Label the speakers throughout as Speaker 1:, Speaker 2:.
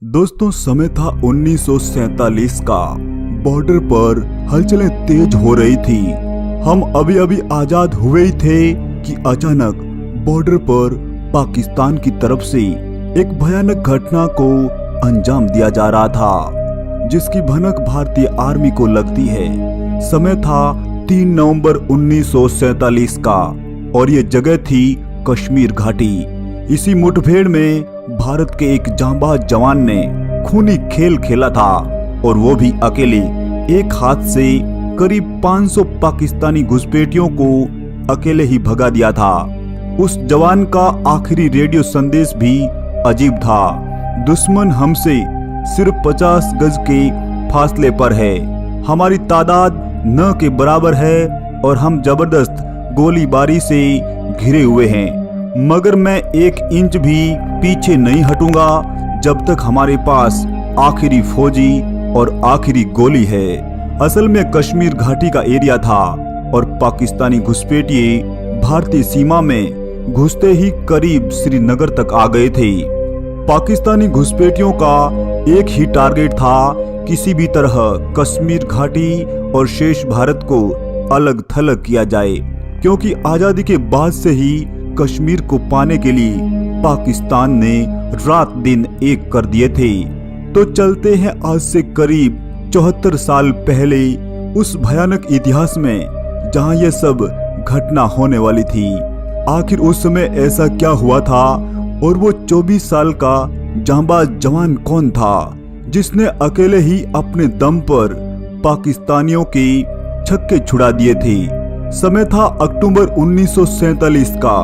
Speaker 1: दोस्तों, समय था 1947 का। बॉर्डर पर हलचलें तेज हो रही थी। हम अभी अभी आजाद हुए ही थे कि अचानक बॉर्डर पर पाकिस्तान की तरफ से एक भयानक घटना को अंजाम दिया जा रहा था, जिसकी भनक भारतीय आर्मी को लगती है। समय था 3 नवंबर 1947 का और ये जगह थी कश्मीर घाटी। इसी मुठभेड़ में भारत के एक जांबाज जवान ने खूनी खेल खेला था और वो भी अकेले एक हाथ से करीब 500 पाकिस्तानी घुसपैठियों को अकेले ही भगा दिया था। उस जवान का आखिरी रेडियो संदेश भी अजीब था। दुश्मन हमसे सिर्फ 50 गज के फासले पर है, हमारी तादाद न के बराबर है और हम जबरदस्त गोलीबारी से घिरे हुए हैं, मगर मैं 1 इंच भी पीछे नहीं हटूंगा जब तक हमारे पास आखिरी फौजी और आखिरी गोली है। असल में कश्मीर घाटी का एरिया था और पाकिस्तानी घुसपैठिए भारतीय सीमा में घुसते ही करीब श्रीनगर तक आ गए थे। पाकिस्तानी घुसपैठियों का एक ही टारगेट था, किसी भी तरह कश्मीर घाटी और शेष भारत को अलग थलग किया जाए, क्योंकि आजादी के बाद से ही कश्मीर को पाने के लिए पाकिस्तान ने रात दिन एक कर दिए थे। तो चलते हैं आज से करीब 74 साल पहले उस भयानक इतिहास में जहां यह सब घटना होने वाली थी। आखिर उस समय ऐसा क्या हुआ था और वो 24 साल का जांबाज जवान कौन था जिसने अकेले ही अपने दम पर पाकिस्तानियों के छक्के छुड़ा दिए थे। समय था अक्टूबर 1947 का।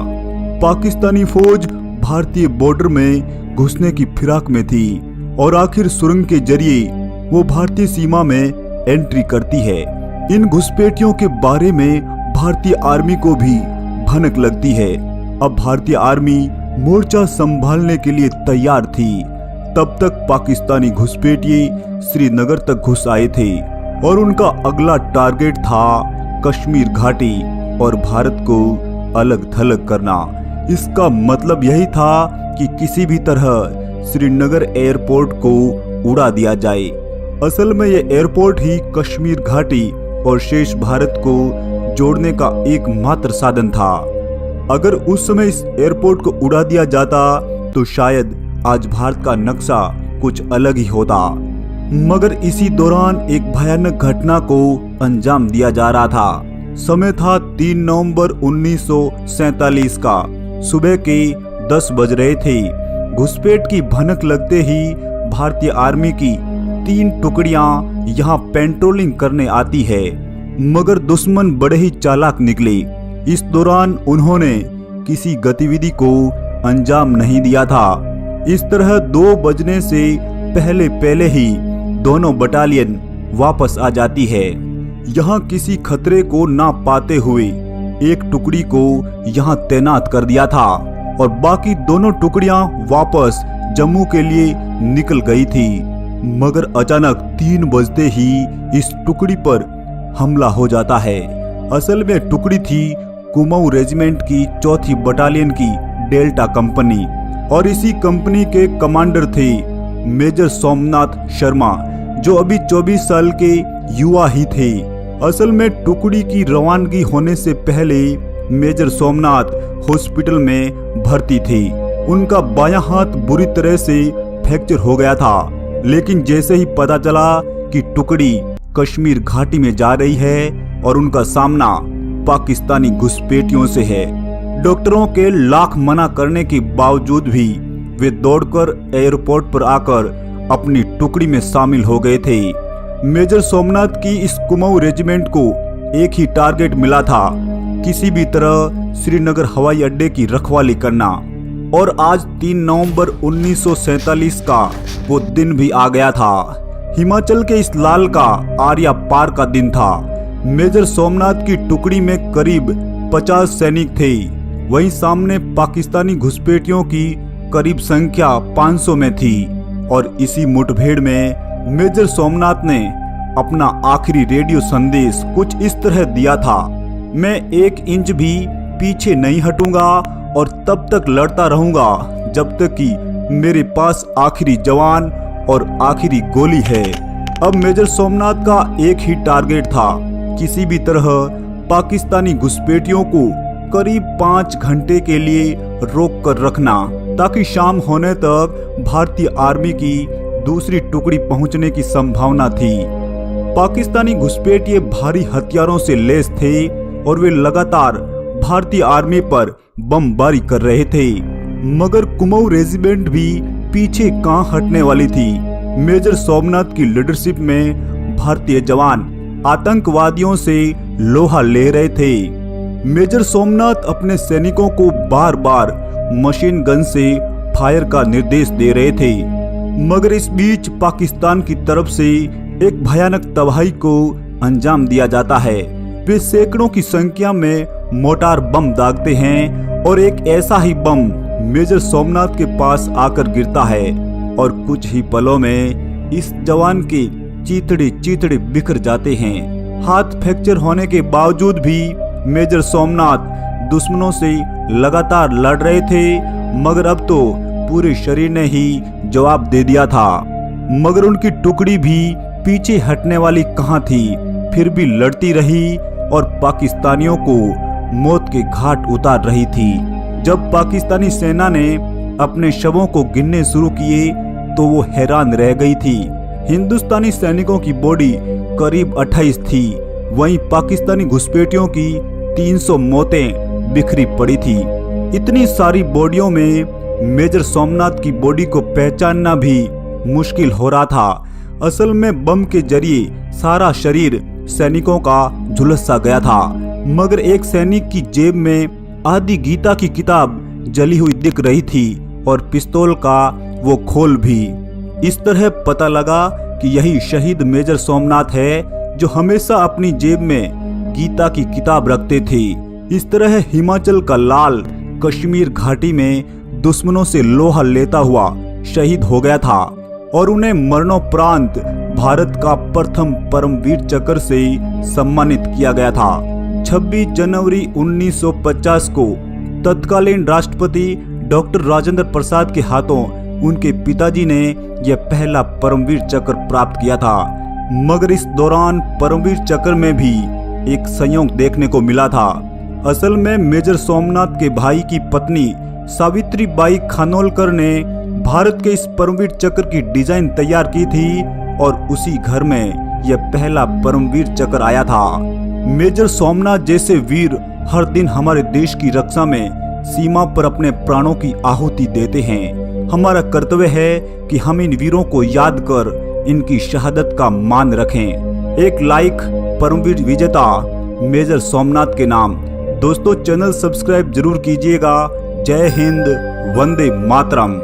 Speaker 1: पाकिस्तानी फौज भारतीय बॉर्डर में घुसने की फिराक में थी और आखिर सुरंग के जरिए वो भारतीय सीमा में एंट्री करती है। इन घुसपैठियों के बारे में भारतीय आर्मी को भी भनक लगती है। अब भारतीय आर्मी मोर्चा संभालने के लिए तैयार थी। तब तक पाकिस्तानी घुसपैठिए श्रीनगर तक घुस आए थे और उनका अगला टारगेट था कश्मीर घाटी और भारत को अलग थलग करना। इसका मतलब यही था कि किसी भी तरह श्रीनगर एयरपोर्ट को उड़ा दिया जाए। असल में यह एयरपोर्ट ही कश्मीर घाटी और शेष भारत को जोड़ने का एकमात्र साधन था। अगर उस समय इस एयरपोर्ट को उड़ा दिया जाता तो शायद आज भारत का नक्शा कुछ अलग ही होता। मगर इसी दौरान एक भयानक घटना को अंजाम दिया जा रहा था। समय था 3 नवंबर 1947 का। सुबह के 10 बज रहे थे। घुसपैठ की भनक लगते ही भारतीय आर्मी की 3 टुकड़ियां यहां पेट्रोलिंग करने आती है, मगर दुश्मन बड़े ही चालाक निकले। इस दौरान उन्होंने किसी गतिविधि को अंजाम नहीं दिया था। इस तरह 2 बजने से पहले ही दोनों बटालियन वापस आ जाती है। यहाँ किसी खतरे को ना पाते हुए एक टुकड़ी को यहाँ तैनात कर दिया था और बाकी दोनों टुकड़ियां वापस जम्मू के लिए निकल गई थी। मगर अचानक 3 बजते ही इस टुकड़ी पर हमला हो जाता है। असल में टुकड़ी थी कुमाऊं रेजिमेंट की 4थी बटालियन की डेल्टा कंपनी और इसी कंपनी के कमांडर थे मेजर सोमनाथ शर्मा, जो अभी 24 साल के युवा ही थे। असल में टुकड़ी की रवानगी होने से पहले मेजर सोमनाथ हॉस्पिटल में भर्ती थे। उनका बायां हाथ बुरी तरह से फ्रैक्चर हो गया था, लेकिन जैसे ही पता चला कि टुकड़ी कश्मीर घाटी में जा रही है और उनका सामना पाकिस्तानी घुसपैठियों से है, डॉक्टरों के लाख मना करने के बावजूद भी वे दौड़कर एयरपोर्ट पर आकर अपनी टुकड़ी में शामिल हो गए थे। मेजर सोमनाथ की इस कुमाऊं रेजिमेंट को एक ही टारगेट मिला था, किसी भी तरह श्रीनगर हवाई अड्डे की रखवाली करना। और आज 3 नवंबर 1947 का वो दिन भी आ गया था। हिमाचल के इस लाल का आर्या पार का दिन था। मेजर सोमनाथ की टुकड़ी में करीब 50 सैनिक थे। वहीं सामने पाकिस्तानी घुसपैठियों की करीब संख्या 500 में थी और इसी मुठभेड़ में मेजर सोमनाथ ने अपना आखिरी रेडियो संदेश कुछ इस तरह दिया था: मैं 1 इंच भी पीछे नहीं हटूंगा और तब तक लड़ता रहूंगा जब तक कि मेरे पास आखिरी जवान और आखिरी गोली है। अब मेजर सोमनाथ का एक ही टारगेट था, किसी भी तरह पाकिस्तानी घुसपैठियों को करीब 5 घंटे के लिए रोक कर रखना, ताकि शाम होने तक भारतीय आर्मी की दूसरी टुकड़ी पहुंचने की संभावना थी। पाकिस्तानी घुसपैठिए भारी हथियारों से लैस थे और वे लगातार भारतीय आर्मी पर बमबारी कर रहे थे, मगर कुमाऊं रेजिमेंट भी पीछे कहां हटने वाली थी। मेजर सोमनाथ की लीडरशिप में भारतीय जवान आतंकवादियों से लोहा ले रहे थे। मेजर सोमनाथ अपने सैनिकों को बार बार मशीन गन से फायर का निर्देश दे रहे थे, मगर इस बीच पाकिस्तान की तरफ से एक भयानक तबाही को अंजाम दिया जाता है। वे सैकड़ों की संख्या में मोटार बम दागते हैं और एक ऐसा ही बम मेजर सोमनाथ के पास आकर गिरता है और कुछ ही पलों में इस जवान के चीथड़े बिखर जाते हैं। हाथ फ्रैक्चर होने के बावजूद भी मेजर सोमनाथ दुश्मनों से लगातार लड़ रहे थे, मगर अब तो पूरे शरीर ने ही जवाब दे दिया था। मगर उनकी टुकड़ी भी पीछे हटने वाली कहां थी, फिर भी लड़ती रही और पाकिस्तानियों को मौत के घाट उतार रही थी। जब पाकिस्तानी सेना ने अपने शवों को गिनने शुरू किए तो वो हैरान रह गई थी। हिंदुस्तानी सैनिकों की बॉडी करीब 28 थी, वहीं पाकिस्तानी घुसपैठियों की 300 मौतें बिखरी पड़ी थी। इतनी सारी बॉडियों में मेजर सोमनाथ की बॉडी को पहचानना भी मुश्किल हो रहा था। असल में बम के जरिए सारा शरीर सैनिकों का झुलस सा गया था, मगर एक सैनिक की जेब में आदि गीता की किताब जली हुई दिख रही थी और पिस्तौल का वो खोल भी। इस तरह पता लगा कि यही शहीद मेजर सोमनाथ है जो हमेशा अपनी जेब में गीता की किताब रखते थे। इस तरह हिमाचल का लाल कश्मीर घाटी में दुश्मनों से लोहा लेता हुआ शहीद हो गया था और उन्हें मरणोपरांत भारत का प्रथम परमवीर चक्र से सम्मानित किया गया था। 26 जनवरी 1950 को तत्कालीन राष्ट्रपति डॉक्टर राजेंद्र प्रसाद के हाथों उनके पिताजी ने यह पहला परमवीर चक्र प्राप्त किया था, मगर इस दौरान परमवीर चक्र में भी एक संयोग देखने को मिला था। असल में मेजर सोमनाथ के भाई की पत्नी सावित्रीबाई खानोलकर ने भारत के इस परमवीर चक्र की डिजाइन तैयार की थी और उसी घर में यह पहला परमवीर चक्र आया था। मेजर सोमनाथ जैसे वीर हर दिन हमारे देश की रक्षा में सीमा पर अपने प्राणों की आहुति देते हैं। हमारा कर्तव्य है कि हम इन वीरों को याद कर इनकी शहादत का मान रखें। एक लाइक परमवीर विजेता मेजर सोमनाथ के नाम। दोस्तों, चैनल सब्सक्राइब जरूर कीजिएगा। जय हिंद, वंदे मातरम।